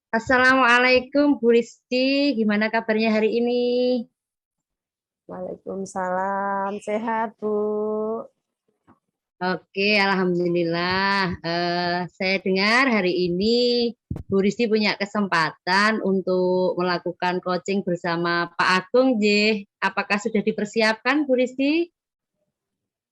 Assalamualaikum Bu Rizky, gimana kabarnya hari ini? Waalaikumsalam, sehat Bu. Oke, Alhamdulillah. Saya dengar hari ini Bu Rizky punya kesempatan untuk melakukan coaching bersama Pak Agung, J. Apakah sudah dipersiapkan, Bu Rizky?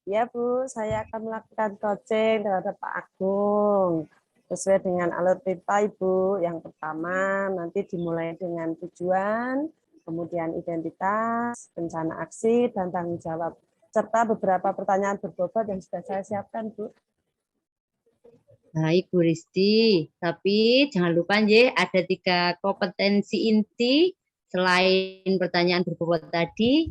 Ya Bu, saya akan melakukan coaching terhadap Pak Agung. Sesuai dengan alur pipa Ibu. Yang pertama nanti dimulai dengan tujuan, kemudian identitas, rencana aksi, dan tanggung jawab. Serta beberapa pertanyaan berbobot yang sudah saya siapkan Bu. Baik, Bu Rizky. Tapi jangan lupa, J, ada 3 kompetensi inti selain pertanyaan berbobot tadi.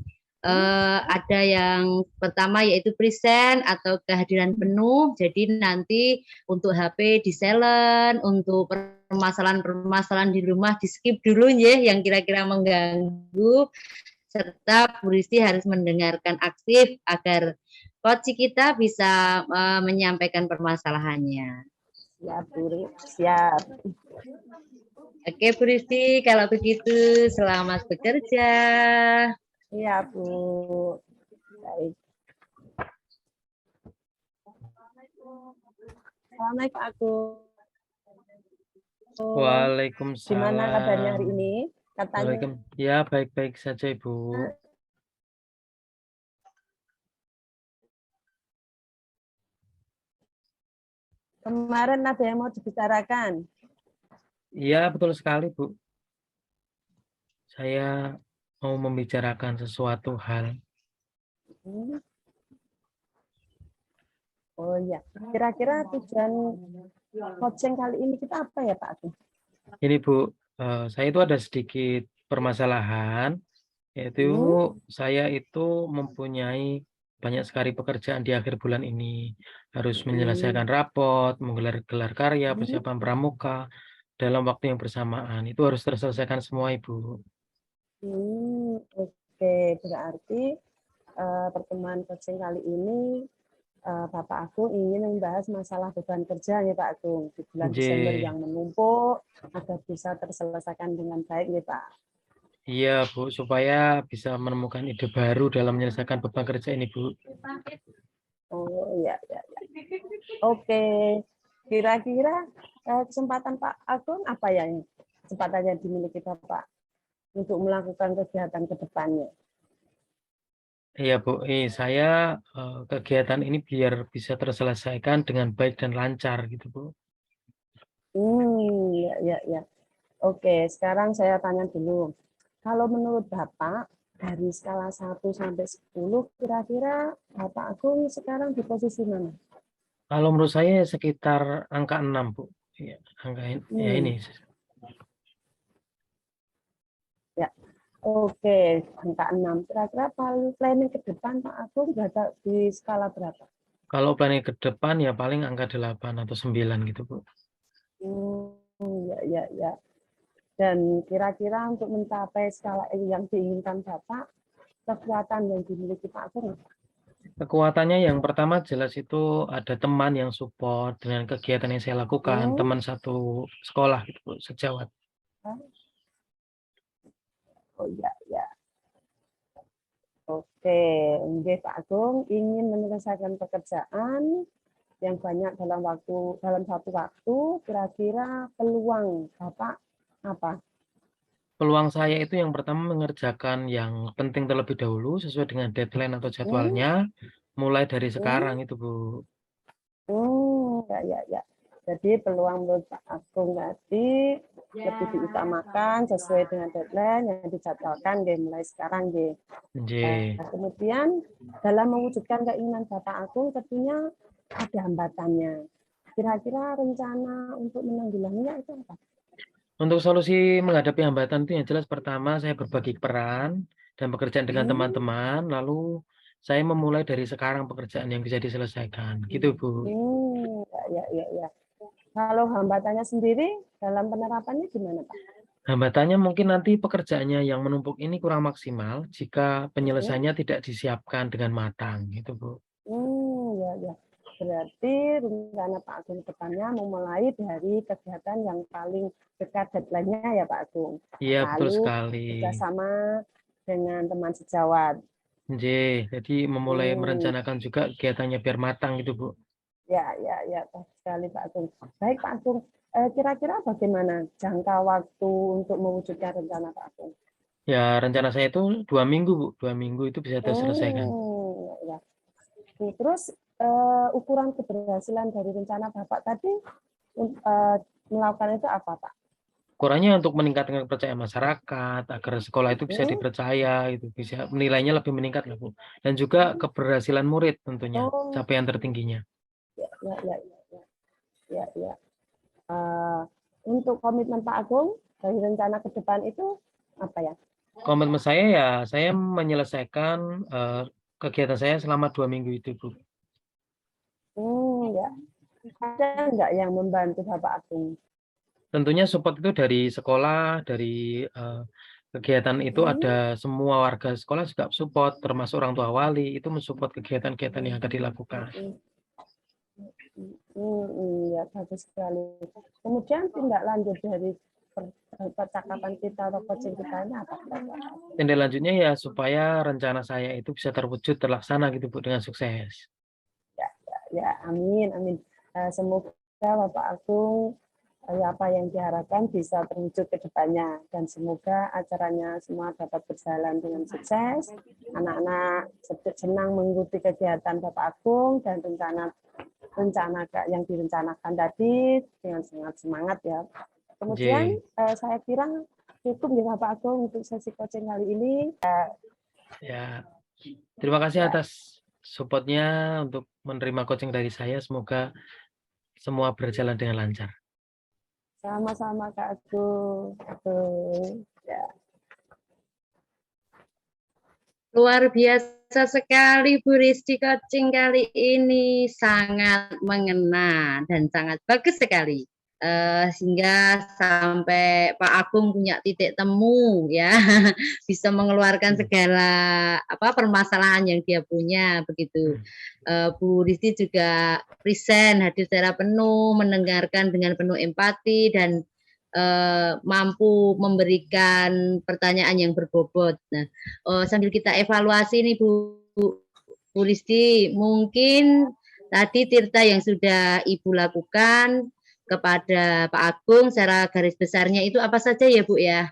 Ada yang pertama yaitu present atau kehadiran penuh. Jadi nanti untuk HP di silent, untuk permasalahan-permasalahan di rumah di skip dulu ya yang kira-kira mengganggu. Serta Bu Rizky harus mendengarkan aktif agar coach kita bisa menyampaikan permasalahannya. Siap Bu, siap. Oke Bu Rizky, kalau begitu selamat bekerja. Iya Bu. Baik. Assalamualaikum Pak Agung. Gimana kabarnya hari Waalaikumsalam. ini? Katanya Ya, baik-baik saja Ibu. kemarin ada yang mau dibicarakan. Iya, betul sekali Bu. Saya mau membicarakan sesuatu hal. Oh iya, kira-kira tujuan coaching kali ini kita apa ya Pak Agung? Ini Bu, saya itu ada sedikit permasalahan, yaitu saya itu mempunyai banyak sekali pekerjaan di akhir bulan ini. Harus menyelesaikan rapot, menggelar karya, persiapan pramuka, dalam waktu yang bersamaan. Itu harus terselesaikan semua Ibu. Oke, berarti pertemuan coaching kali ini Bapak Agung ingin membahas masalah beban kerja ya Pak Agung di bulan Desember yang menumpuk agar bisa terselesaikan dengan baik ya Pak. Iya Bu, supaya bisa menemukan ide baru dalam menyelesaikan beban kerja ini Bu. Oh iya, iya, iya. Oke, kira-kira kesempatan Pak Agung apa ya yang kesempatannya dimiliki Bapak untuk melakukan kegiatan ke depannya? Iya Bu, saya kegiatan ini biar bisa terselesaikan dengan baik dan lancar gitu Bu. Ya, ya, ya. Oke, sekarang saya tanya dulu. Kalau menurut Bapak, dari skala 1 sampai 10, kira-kira Bapak Agung sekarang di posisi mana? Kalau menurut saya sekitar angka 6 Bu. Ya, angka ya ini. Ya, oke, angka 6. Kira-kira planning ke depan Pak Agung berada di skala berapa? Kalau planning ke depan ya paling angka 8 atau 9 gitu Bu. Ya, ya, ya. Dan kira-kira untuk mencapai skala yang diinginkan Bapak, kekuatan yang dimiliki Pak Agung? Kekuatannya yang pertama jelas itu ada teman yang support dengan kegiatan yang saya lakukan, teman satu sekolah gitu Bu, sejawat. Oh ya, ya. Oke, nggih Pak Agung ingin menyelesaikan pekerjaan yang banyak dalam satu waktu, kira-kira peluang Bapak apa? Peluang saya itu yang pertama mengerjakan yang penting terlebih dahulu sesuai dengan deadline atau jadwalnya, mulai dari sekarang itu Bu. Ya, ya, ya. Jadi peluang menurut Pak Agung tadi lebih diutamakan sesuai dengan deadline yang dijadwalkan mulai sekarang. Kemudian dalam mewujudkan keinginan Bapak Agung tentunya ada hambatannya. Kira-kira rencana untuk menanggulanginya itu apa? Untuk solusi menghadapi hambatan itu yang jelas pertama saya berbagi peran dan pekerjaan dengan teman-teman, lalu saya memulai dari sekarang pekerjaan yang bisa diselesaikan. Gitu Bu. Ya, ya, ya. Kalau hambatannya sendiri dalam penerapannya gimana Pak? Hambatannya mungkin nanti pekerjaannya yang menumpuk ini kurang maksimal jika penyelesaiannya tidak disiapkan dengan matang, gitu Bu. Ya, ya. berarti rencana Pak Agung depannya memulai dari kegiatan yang paling dekat deadline-nya ya Pak Agung. Iya, betul Lalu sekali. bekerjasama dengan teman sejawat. Jadi memulai merencanakan juga kegiatannya biar matang gitu, Bu. Ya, bagus sekali Pak Agung. Baik Pak Agung, kira-kira bagaimana jangka waktu untuk mewujudkan rencana Pak Agung? Ya, rencana saya itu 2 minggu, Bu. 2 minggu itu bisa terselesaikan. Ya. Terus ukuran keberhasilan dari rencana Bapak tadi melakukan itu apa Pak? Ukurannya untuk meningkatkan kepercayaan masyarakat, agar sekolah itu bisa dipercaya, gitu, bisa nilainya lebih meningkat lah, Bu. Dan juga keberhasilan murid tentunya, capaian tertingginya. Ya. Untuk komitmen Pak Agung dari rencana ke depan itu apa ya? Komitmen saya ya, saya menyelesaikan kegiatan saya selama 2 minggu itu, Bu. Ya. Ada nggak yang membantu Bapak Agung? Tentunya support itu dari sekolah, dari kegiatan itu ada semua warga sekolah juga support, termasuk orang tua wali, itu mensupport kegiatan-kegiatan yang akan dilakukan. Ya, bagus sekali. Kemudian tindak lanjut dari percakapan kita atau coaching kita ini apa? Tindak lanjutnya ya supaya rencana saya itu bisa terwujud, terlaksana gitu, Bu, dengan sukses. Ya, amin. Semoga Bapak Agung apa yang diharapkan bisa terwujud ke depannya, dan semoga acaranya semua dapat berjalan dengan sukses. Anak-anak senang mengikuti kegiatan Bapak Agung dan rencana yang direncanakan tadi dengan sangat semangat ya. Kemudian saya kira cukup ya Bapak Agung untuk sesi coaching kali ini. Ya, terima kasih atas supportnya untuk menerima coaching dari saya. Semoga semua berjalan dengan lancar. Sama-sama Kak Agung. Ya. Luar biasa sekali Bu Risti, coaching kali ini sangat mengena dan sangat bagus sekali. Sehingga sampai Pak Agung punya titik temu ya, bisa mengeluarkan segala permasalahan yang dia punya begitu. Bu Risti juga present, hadir secara penuh, mendengarkan dengan penuh empati dan mampu memberikan pertanyaan yang berbobot. Nah, sambil kita evaluasi nih Bu Risti, mungkin tadi Tirta yang sudah Ibu lakukan kepada Pak Agung secara garis besarnya itu apa saja ya Bu ya?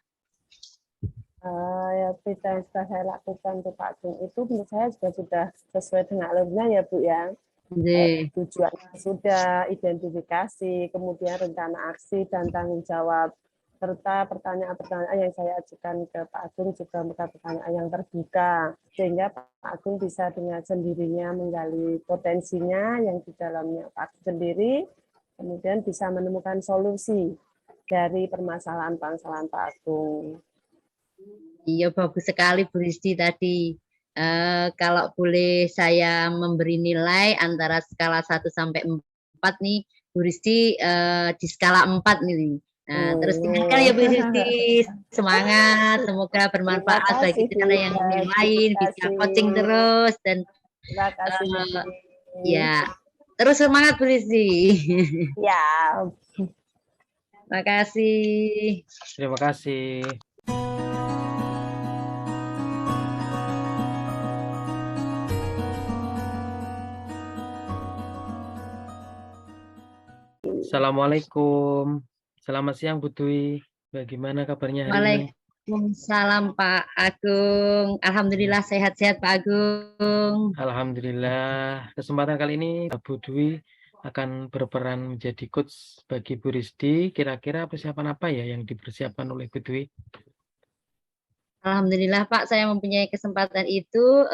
Ya, Tirta yang sudah saya lakukan ke Pak Agung itu menurut saya juga sudah sesuai dengan alurnya ya Bu ya. Tujuannya sudah, identifikasi, kemudian rencana aksi dan tanggung jawab, serta pertanyaan-pertanyaan yang saya ajukan ke Pak Agung juga bukan pertanyaan yang terbuka, sehingga Pak Agung bisa dengan sendirinya menggali potensinya yang di dalamnya Pak Agung sendiri, kemudian bisa menemukan solusi dari permasalahan-permasalahan Pak Agung. Iya, bagus sekali Bu Risti tadi. Kalau boleh saya memberi nilai antara skala 1 sampai 4 nih, Bu Risti di skala 4 nih. Nah, terus tinggal ya Bu Risti, semangat, semoga bermanfaat bagi cara yang lain, bisa coaching terus dan ya, terus semangat Bu Risti. Ya. Terima kasih. Terima kasih. Assalamualaikum. Selamat siang Bu Dwi. Bagaimana kabarnya hari ini? Waalaikumsalam Pak Agung. Alhamdulillah sehat-sehat Pak Agung. Alhamdulillah. Kesempatan kali ini Bu Dwi akan berperan menjadi coach bagi Bu Risti. Kira-kira persiapan apa ya yang dipersiapkan oleh Bu Dwi? Alhamdulillah Pak, saya mempunyai kesempatan itu.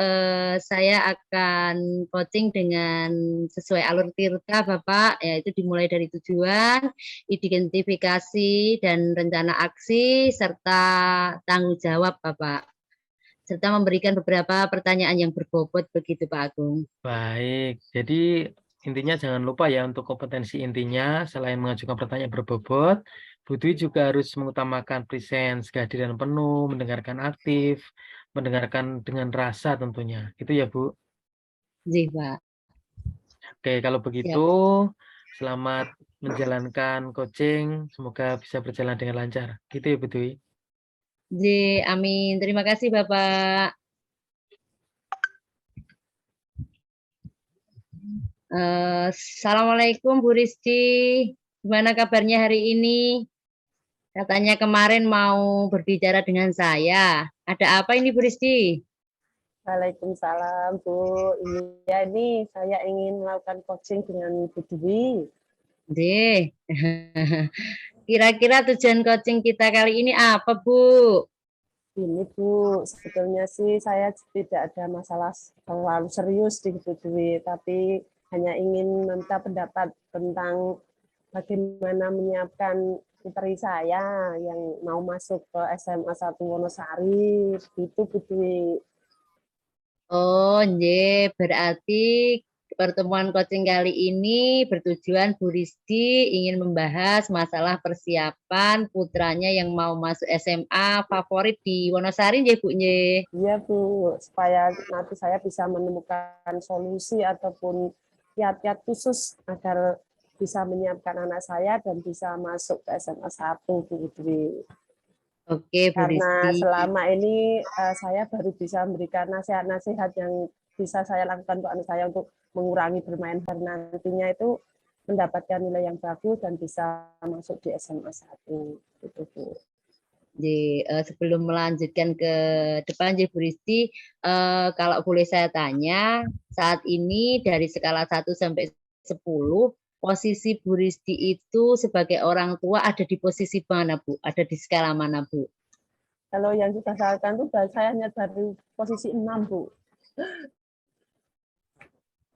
Saya akan coaching dengan sesuai alur Tirta Bapak, yaitu dimulai dari tujuan, identifikasi dan rencana aksi, serta tanggung jawab Bapak. Serta memberikan beberapa pertanyaan yang berbobot begitu Pak Agung. Baik, jadi intinya jangan lupa ya untuk kompetensi intinya, selain mengajukan pertanyaan berbobot, Bu Dwi juga harus mengutamakan presence, kehadiran penuh, mendengarkan aktif, mendengarkan dengan rasa tentunya. Itu ya Bu? Iya Pak. Oke, kalau Siap. begitu selamat menjalankan coaching, semoga bisa berjalan dengan lancar. Gitu ya, Bu Dwi. J, amin. Terima kasih Bapak. Assalamualaikum Bu Rizky. Gimana kabarnya hari ini? Katanya kemarin mau berbicara dengan saya. Ada apa ini Bu Rizky? Waalaikumsalam, Bu. Ini saya ingin melakukan coaching dengan Bu Dwi. Deh. Kira-kira tujuan coaching kita kali ini apa, Bu? Ini Bu, sebetulnya sih saya tidak ada masalah terlalu serius di Bu Dwi, tapi hanya ingin meminta pendapat tentang bagaimana menyiapkan putri saya yang mau masuk ke SMA 1 Wonosari, itu Bu Dwi. Oh, berarti pertemuan coaching kali ini bertujuan Bu Rizky ingin membahas masalah persiapan putranya yang mau masuk SMA favorit di Wonosari, Bu. Iya Bu, supaya nanti saya bisa menemukan solusi ataupun kiat-kiat khusus agar bisa menyiapkan anak saya dan bisa masuk ke SMA 1 Bu Dwi. Oke, Bu Karena Rizky. selama ini saya baru bisa memberikan nasihat-nasihat yang bisa saya lakukan untuk anak saya untuk mengurangi bermain dan nantinya itu mendapatkan nilai yang bagus dan bisa masuk di SMA 1. Gitu, Bu. Sebelum melanjutkan ke depan, Bu Rizky, kalau boleh saya tanya, saat ini dari skala 1 sampai 10, posisi Bu Rizky itu sebagai orang tua ada di posisi mana, Bu? Ada di skala mana, Bu? Kalau yang sudah saya lakukan itu saya hanya dari posisi 6, Bu.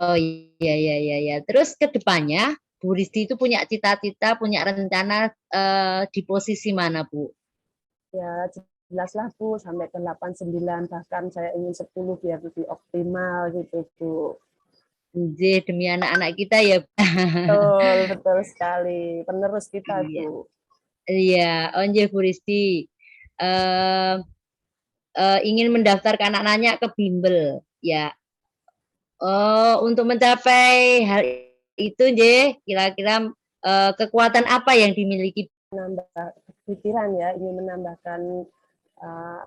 Oh iya, iya, iya, iya. Terus ke depannya, Bu Rizky itu punya cita-cita, punya rencana di posisi mana, Bu? Ya, jelaslah Bu, sampai ke 8, 9, bahkan saya ingin 10 biar lebih optimal gitu, Bu. Demi anak-anak kita ya. Betul, betul sekali. Penerus kita, Iya. Bu. Iya, Bu Rizky. Eh, ingin mendaftarkan anaknya ke bimbel, ya. Untuk mencapai hal itu, kira-kira kekuatan apa yang dimiliki? Menambah pikiran ya, ingin menambahkan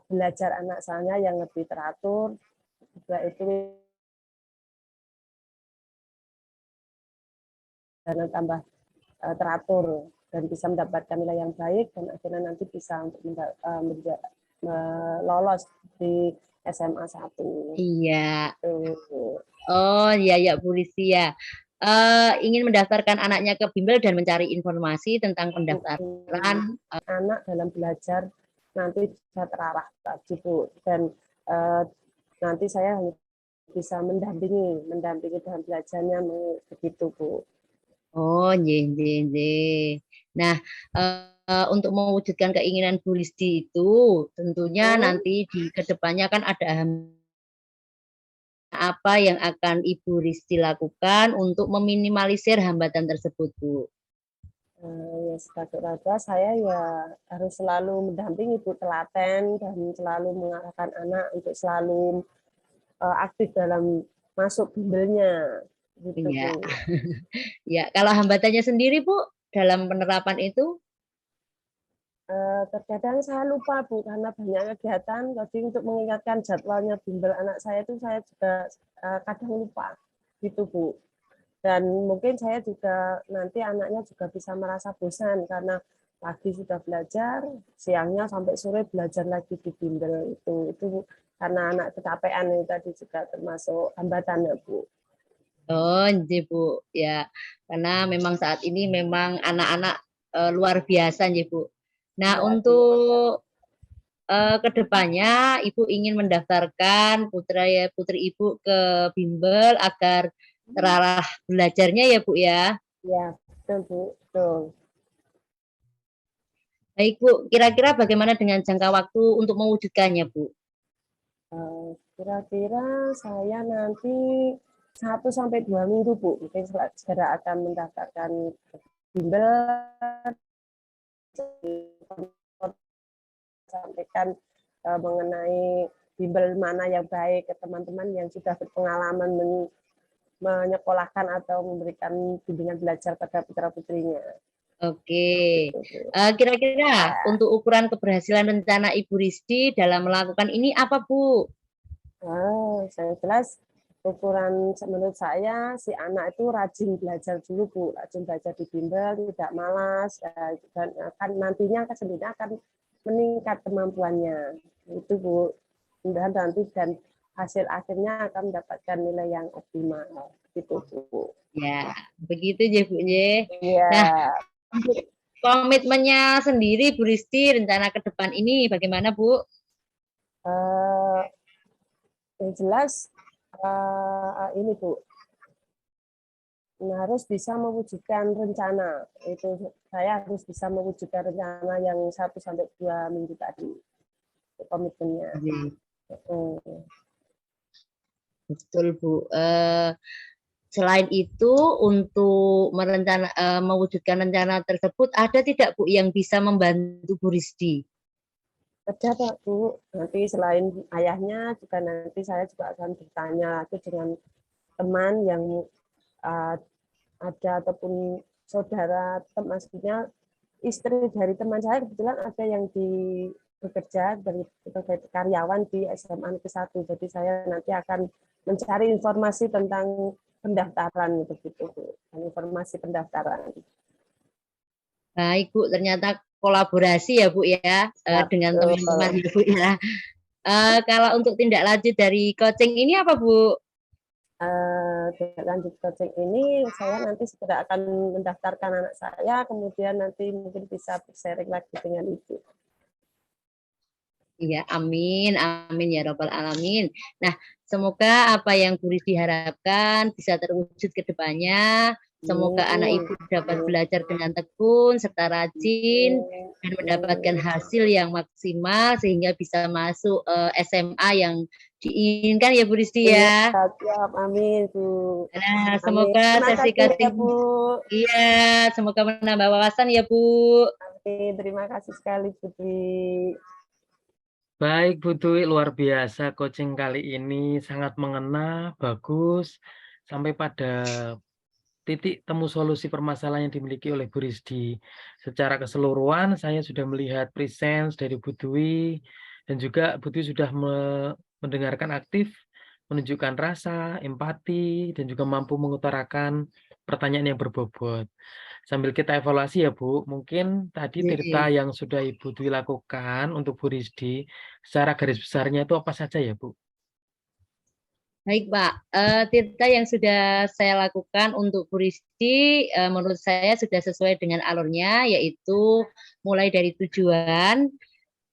belajar anak saya yang lebih teratur, juga itu dan tambah teratur dan bisa mendapatkan nilai yang baik dan akhirnya nanti bisa untuk lolos di SMA 1. Iya. Tuh. Oh, iya, ya, Bu Rizky ya. Ingin mendaftarkan anaknya ke bimbel dan mencari informasi tentang pendaftaran. Anak dalam belajar nanti bisa terarah lagi, Bu. Dan nanti saya bisa mendampingi dalam belajarnya begitu, Bu. Oh, Nah, untuk mewujudkan keinginan Bu Rizky itu, tentunya nanti di kedepannya kan ada apa yang akan Ibu Rizky lakukan untuk meminimalisir hambatan tersebut, Bu? Ya, sebagai raga saya ya harus selalu mendampingi Bu, telaten dan selalu mengarahkan anak untuk selalu aktif dalam masuk bimbelnya gitu, Iya. Bu. Ya, kalau hambatannya sendiri, Bu, dalam penerapan itu? Terkadang saya lupa Bu karena banyak kegiatan, jadi untuk mengingatkan jadwalnya bimbel anak saya itu saya juga kadang lupa gitu, Bu. Dan mungkin saya juga nanti anaknya juga bisa merasa bosan karena pagi sudah belajar, siangnya sampai sore belajar lagi di bimbel itu karena anak kecapean itu tadi juga termasuk hambatannya, Bu. Oh, Bu. Ya, karena memang saat ini memang anak-anak luar biasa, Bu. Nah, Ya, untuk kedepannya Ibu ingin mendaftarkan putri Ibu ke bimbel agar terarah belajarnya ya, Bu ya. ya, betul, Bu. Betul. Baik, Bu. Kira-kira bagaimana dengan jangka waktu untuk mewujudkannya, Bu? Kira-kira saya nanti 1 sampai 2 minggu, Bu. Mungkin segera akan mendaftarkan bimbel, sampaikan mengenai bimbel mana yang baik ke teman-teman yang sudah berpengalaman menyekolahkan atau memberikan bimbingan belajar pada putra-putrinya. Oke. Gitu, Bu. Kira-kira untuk ukuran keberhasilan rencana Ibu Risdi dalam melakukan ini apa, Bu? Saya jelas ukuran menurut saya si anak itu rajin belajar dulu, Bu, rajin belajar di bimbel, tidak malas, dan akan nantinya sendirinya akan meningkat kemampuannya. Itu, Bu. Mudah-mudahan nanti dan hasil akhirnya akan mendapatkan nilai yang optimal. Gitu, Bu. Ya, begitu ya, Bu. Iya. Nah, untuk komitmennya sendiri, Bu Risdi, rencana ke depan ini bagaimana, Bu? Yang jelas ini, Bu, harus bisa mewujudkan rencana. Itu saya harus bisa mewujudkan rencana yang 1 sampai 2 minggu tadi. Komitmennya. Betul, Bu. Selain itu, untuk mewujudkan rencana tersebut, ada tidak, Bu, yang bisa membantu Bu Risdi? Ada, Pak, Bu. Nanti selain ayahnya, juga nanti saya juga akan bertanya lagi dengan teman yang ada ataupun saudara, maksudnya istri dari teman saya kebetulan ada yang bekerja sebagai karyawan di SMA Negeri 1. Jadi saya nanti akan mencari informasi tentang pendaftaran begitu, Bu. Informasi pendaftaran. Baik, Bu, ternyata kolaborasi ya, Bu, ya, dengan teman-teman ya, Bu, ya. Kalau untuk tindak lanjut dari coaching ini apa, Bu? Lanjut coaching ini saya nanti segera akan mendaftarkan anak saya, kemudian nanti mungkin bisa sharing lagi dengan Ibu. Iya, amin, amin ya robbal alamin. Nah, semoga apa yang Bu Risdi harapkan bisa terwujud ke depannya. Semoga anak Ibu dapat belajar dengan tekun serta rajin dan mendapatkan hasil yang maksimal sehingga bisa masuk SMA yang diinginkan ya Bu Risdi ya. Siap, amin, Bu. Nah, semoga sesi coaching iya, semoga menambah wawasan ya, Bu. Amin, terima kasih sekali, Putri. Baik, Bu Dwi, luar biasa coaching kali ini sangat mengena, bagus, sampai pada titik temu solusi permasalahan yang dimiliki oleh Bu Risdi. Secara keseluruhan, saya sudah melihat presence dari Bu Dwi, dan juga Bu Dwi sudah mendengarkan aktif, menunjukkan rasa, empati, dan juga mampu mengutarakan pertanyaan yang berbobot. Sambil kita evaluasi ya, Bu, mungkin tadi tirta yang sudah Ibu Dwi lakukan untuk Bu Risdi, secara garis besarnya itu apa saja ya, Bu? Baik, Pak. Tirta yang sudah saya lakukan untuk Bu Risdi, menurut saya sudah sesuai dengan alurnya, yaitu mulai dari tujuan,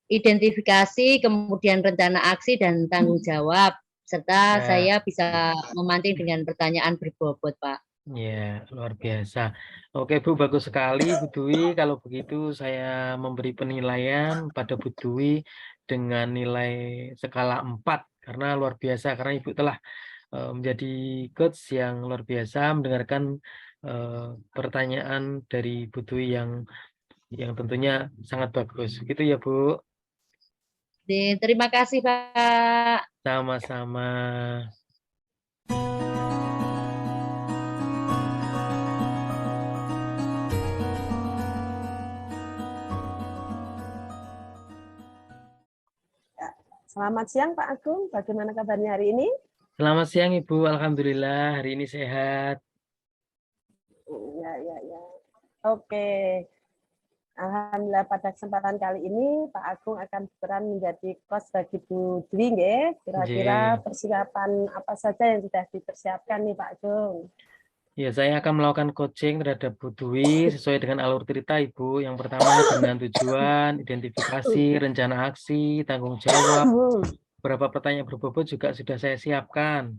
identifikasi, kemudian rencana aksi, dan tanggung jawab. Serta saya bisa memancing dengan pertanyaan berbobot, Pak. Ya, luar biasa. Oke, Bu, bagus sekali, Bu Dwi. Kalau begitu, saya memberi penilaian pada Bu Dwi dengan nilai skala 4, karena luar biasa, karena Ibu telah menjadi coach yang luar biasa, mendengarkan pertanyaan dari Bu Dwi yang tentunya sangat bagus. Gitu ya, Bu. Terima kasih, Pak. Sama-sama. Selamat siang, Pak Agung. Bagaimana kabarnya hari ini? Selamat siang, Ibu. Alhamdulillah, hari ini sehat. Ya. Oke. Alhamdulillah pada kesempatan kali ini Pak Agung akan berperan menjadi coach bagi Bu Dwi, nggih. Kira-kira persiapan apa saja yang sudah dipersiapkan nih Pak Agung? Ya, saya akan melakukan coaching terhadap Bu Dwi sesuai dengan alur cerita, Ibu. Yang pertama dengan tujuan, identifikasi, rencana aksi, tanggung jawab. Beberapa pertanyaan berbobot juga sudah saya siapkan.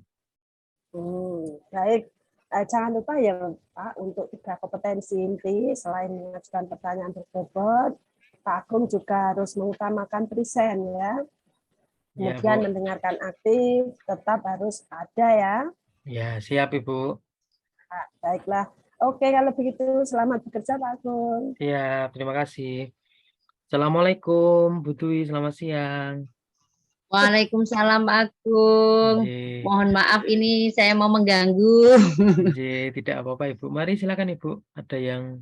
Baik. Jangan lupa ya Pak, untuk 3 kompetensi inti, selain mengajukan pertanyaan berbobot, Pak Agung juga harus mengutamakan present ya. Kemudian ya, mendengarkan aktif, tetap harus ada ya. Ya, siap Ibu. Nah, baiklah. Oke, kalau begitu selamat bekerja Pak Agung. Siap, terima kasih. Assalamualaikum Bu Dwi, selamat siang. Waalaikumsalam Pak Agung. Nggih. Mohon maaf ini saya mau mengganggu. Nggih, tidak apa-apa Ibu. Mari silakan Ibu, ada yang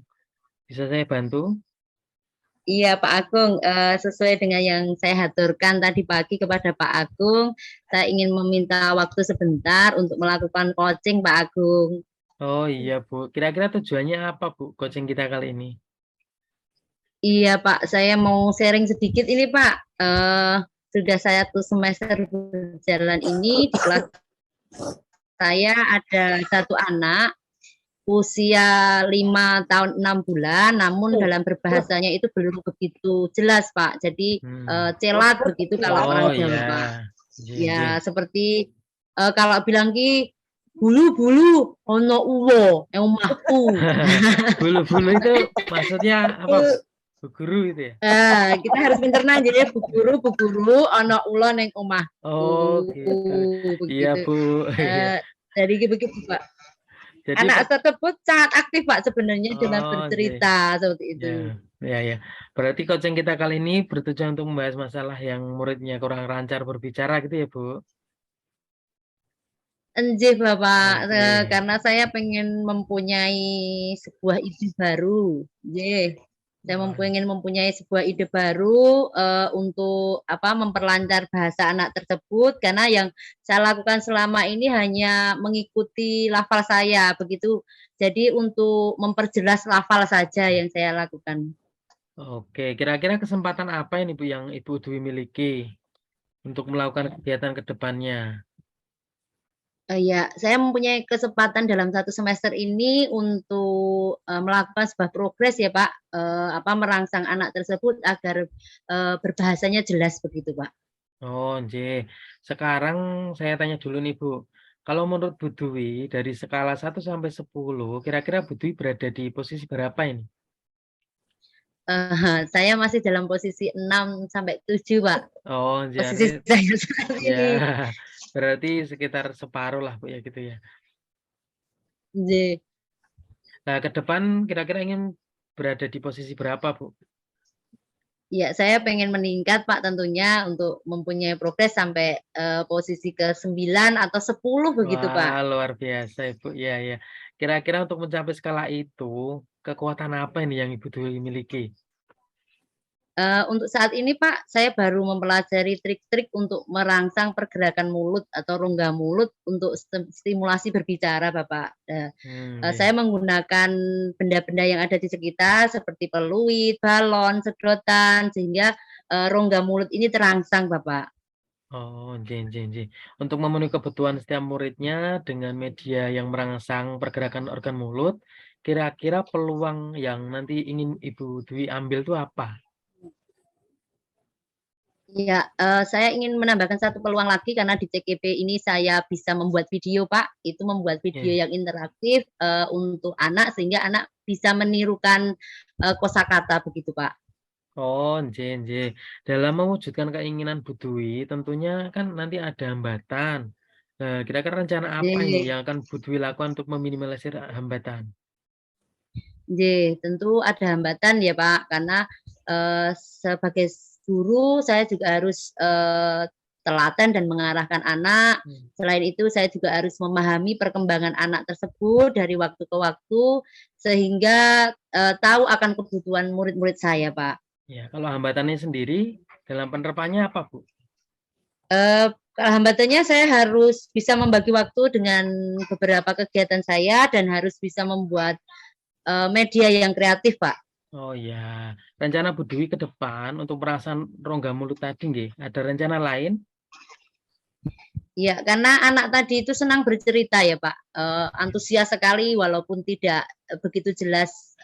bisa saya bantu? Iya Pak Agung, sesuai dengan yang saya haturkan tadi pagi kepada Pak Agung, saya ingin meminta waktu sebentar untuk melakukan coaching Pak Agung. Oh iya Bu, kira-kira tujuannya apa Bu, coaching kita kali ini? Iya Pak, saya mau sharing sedikit ini Pak. Sudah saya tuh semester berjalan ini di kelas saya ada satu anak usia 5 tahun 6 bulan, namun dalam berbahasanya itu belum begitu jelas Pak. Jadi celat begitu kalau Oh orang Jawa Pak. iya, nggih, nggih. Ya seperti kalau bilang ki bulu-bulu ono uwo omahku. Bulu-bulu itu maksudnya apa Bu? Bu Guru itu ya? Kita harus pinter nanya ya bu guru ono ulo neng omahku. Oh gitu. Iya Begitu. Bu. Jadi begitu Pak. Jadi Anak tersebut sangat aktif Pak sebenarnya dalam oh nggih. bercerita seperti itu. Ya, ya. Berarti coaching kita kali ini bertujuan untuk membahas masalah yang muridnya kurang lancar berbicara gitu ya Bu? Enjih Bapak, Oke. karena saya pengen mempunyai sebuah ide baru. Nggih. Saya ingin mempunyai sebuah ide baru untuk memperlancar bahasa anak tersebut karena yang saya lakukan selama ini hanya mengikuti lafal saya begitu. Jadi untuk memperjelas lafal saja yang saya lakukan. Oke, kira-kira kesempatan apa ini Bu yang Ibu Dwi miliki untuk melakukan kegiatan ke depannya? Ya, saya mempunyai kesempatan dalam 1 semester ini untuk melakukan sebuah progres ya Pak, merangsang anak tersebut agar berbahasanya jelas begitu Pak. Oh, nggih. Sekarang saya tanya dulu nih Bu, kalau menurut Bu Dwi dari skala 1 sampai 10, kira-kira Bu Dwi berada di posisi berapa ini? Saya masih dalam posisi 6 sampai 7 Pak. Oh, Posisi jadi saya seperti ya ini. berarti sekitar separuh lah Bu ya gitu ya. Nggih. Nah, ke depan kira-kira ingin berada di posisi berapa Bu? Ya, saya pengen meningkat Pak tentunya untuk mempunyai progres sampai posisi ke-9 atau 10 begitu Pak. Wah, luar biasa Ibu. Ya, ya. Kira-kira untuk mencapai skala itu, kekuatan apa ini yang Ibu Dwi miliki? Untuk saat ini Pak, saya baru mempelajari trik-trik untuk merangsang pergerakan mulut atau rongga mulut untuk stimulasi berbicara Bapak. Iya. Saya menggunakan benda-benda yang ada di sekitar seperti peluit, balon, sedotan sehingga rongga mulut ini terangsang Bapak. Oh, nggih, nggih, nggih. Untuk memenuhi kebutuhan setiap muridnya dengan media yang merangsang pergerakan organ mulut, kira-kira peluang yang nanti ingin Ibu Dwi ambil itu apa? Iya, saya ingin menambahkan satu peluang lagi karena di CKP ini saya bisa membuat video, Pak. Itu membuat video Iya. yang interaktif, untuk anak sehingga anak bisa menirukan, kosakata begitu, Pak. Oh, nggih, nggih. Dalam mewujudkan keinginan Bu Dwi, tentunya kan nanti ada hambatan. Nah, kira-kira rencana apa ini Nggih yang akan Bu Dwi lakukan untuk meminimalisir hambatan? nggih, tentu ada hambatan ya, Pak, karena, sebagai guru saya juga harus, telaten dan mengarahkan anak. Selain itu saya juga harus memahami perkembangan anak tersebut dari waktu ke waktu, sehingga, tahu akan kebutuhan murid-murid saya, Pak. Ya, kalau hambatannya sendiri dalam penerapannya apa, Bu? Hambatannya saya harus bisa membagi waktu dengan beberapa kegiatan saya dan harus bisa membuat, media yang kreatif, Pak. Oh ya, rencana Bu Dwi ke depan untuk perangsang rongga mulut tadi nggih, ada rencana lain? Ya, karena anak tadi itu senang bercerita ya, Pak, antusias sekali walaupun tidak begitu jelas,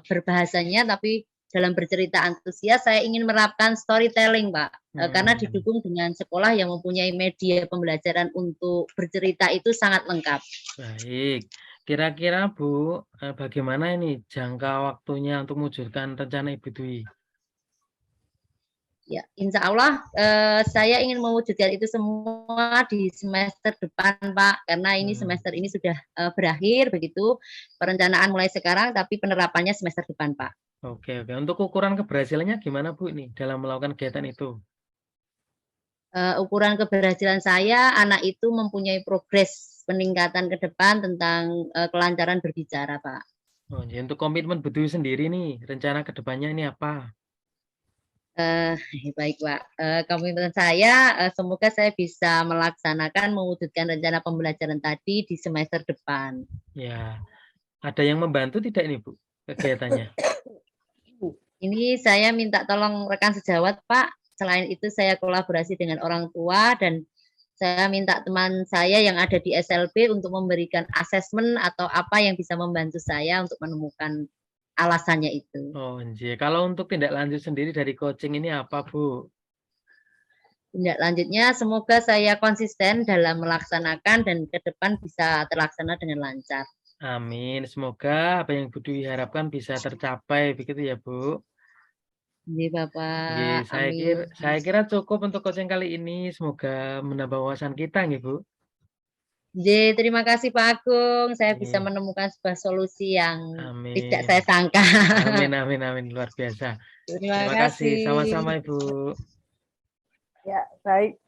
berbahasanya, tapi dalam bercerita antusias. Saya ingin menerapkan storytelling, Pak, karena didukung dengan sekolah yang mempunyai media pembelajaran untuk bercerita itu sangat lengkap. Baik, kira-kira Bu, bagaimana ini jangka waktunya untuk mewujudkan rencana Ibu Dwi? Ya, insya Allah saya ingin mewujudkan itu semua di semester depan, Pak, karena ini semester ini sudah berakhir begitu, perencanaan mulai sekarang, tapi penerapannya semester depan, Pak. Oke, oke. Untuk ukuran keberhasilannya gimana Bu ini dalam melakukan kegiatan itu? ukuran keberhasilan saya, anak itu mempunyai progres peningkatan ke depan tentang kelancaran berbicara, Pak. Oh, ya, untuk komitmen Butuh sendiri nih, rencana ke depannya ini apa? Baik, Pak. Komitmen saya, semoga saya bisa melaksanakan, mewujudkan rencana pembelajaran tadi di semester depan. Ya, ada yang membantu tidak ini, Bu, kegiatannya? Ini saya minta tolong rekan sejawat, Pak. Selain itu saya kolaborasi dengan orang tua dan saya minta teman saya yang ada di SLB untuk memberikan asesmen atau apa yang bisa membantu saya untuk menemukan alasannya itu. Oh, nggih. Kalau untuk tindak lanjut sendiri dari coaching ini apa, Bu? Tindak lanjutnya semoga saya konsisten dalam melaksanakan dan ke depan bisa terlaksana dengan lancar. Amin. Semoga apa yang Bu Dwi harapkan bisa tercapai, begitu ya, Bu? Ini Nggih, Bapak, amin. saya kira cukup untuk coaching kali ini. Semoga menambah wawasan kita nggih, Bu. Terima kasih Pak Agung. Saya bisa Nggih. menemukan sebuah solusi yang tidak Amin. saya sangka. Amin, amin, amin. Luar biasa. Terima Terima kasih. kasih. Sama-sama, Ibu. Ya, baik.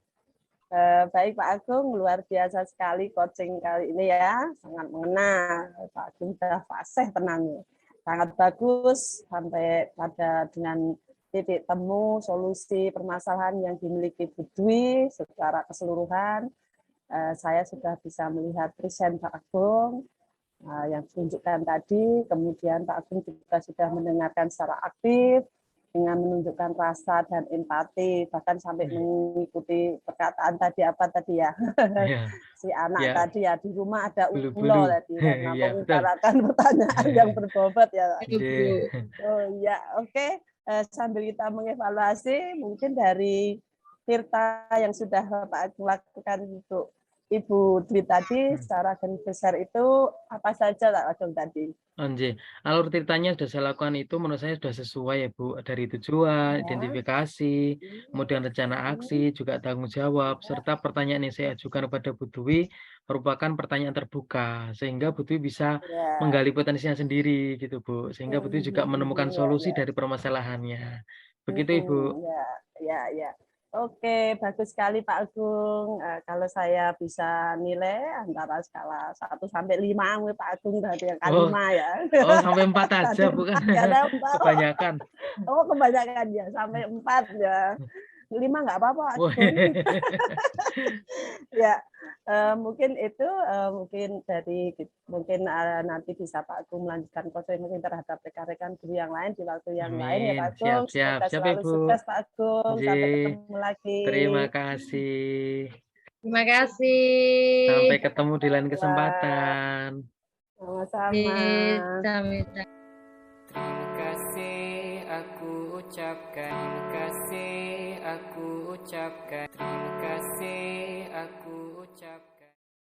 Baik Pak Agung, luar biasa sekali coaching kali ini ya, sangat mengena. Pak Agung sudah fasih tenangnya, sangat bagus sampai pada dengan titik temu solusi permasalahan yang dimiliki Bu Dwi secara keseluruhan. Saya sudah bisa melihat present Pak Agung yang ditunjukkan tadi, kemudian Pak Agung juga sudah mendengarkan secara aktif, dengan menunjukkan rasa dan empati, bahkan sampai mengikuti perkataan tadi apa tadi ya, Iya, si anak ya, tadi ya, di rumah ada ulo bulu-bulu. tadi, dan mampu Iya, betul. mengutarakan pertanyaan yang berbobot ya. Nggih. Oh ya, oke. Sambil kita mengevaluasi, mungkin dari Tirta yang sudah Pak Agung lakukan untuk Ibu Dwi tadi, secara garis besar itu apa saja Pak Agung tadi? Oh, nggih. Alur ceritanya sudah saya lakukan itu menurut saya sudah sesuai ya, Bu. Dari tujuan, Ya. identifikasi, kemudian rencana aksi, juga tanggung jawab, serta pertanyaan yang saya ajukan kepada Bu Dwi merupakan pertanyaan terbuka, sehingga Bu Dwi bisa Ya. menggali potensinya sendiri gitu, Bu. Sehingga Bu Dwi juga menemukan solusi dari permasalahannya. Begitu, Ibu. Ya, ya, ya. Oke, bagus sekali Pak Agung. Kalau saya bisa nilai antara skala 1 sampai 5, Pak Agung dari yang Oh, K5 ya. sampai 4 aja, Tadi bukan? 4 ya, Kebanyakan. oh kebanyakan ya, sampai 4 ya. 5 nggak apa-apa Pak Wah. Agung. Ya, mungkin itu mungkin dari nanti bisa Pak Agung melanjutkan coaching mungkin terhadap rekan-rekan guru yang lain di waktu yang lain ya Pak Amin. Agung. Siap, siap. Semoga Siap, selalu Ibu. sukses Pak Agung. Sampai Nggih. ketemu lagi. Terima kasih. Terima kasih. Sampai ketemu di lain Wah, kesempatan. sama-sama. Sama-sama. Terima kasih aku ucapkan, terima kasih aku ucapkan, terima kasih aku ucapkan.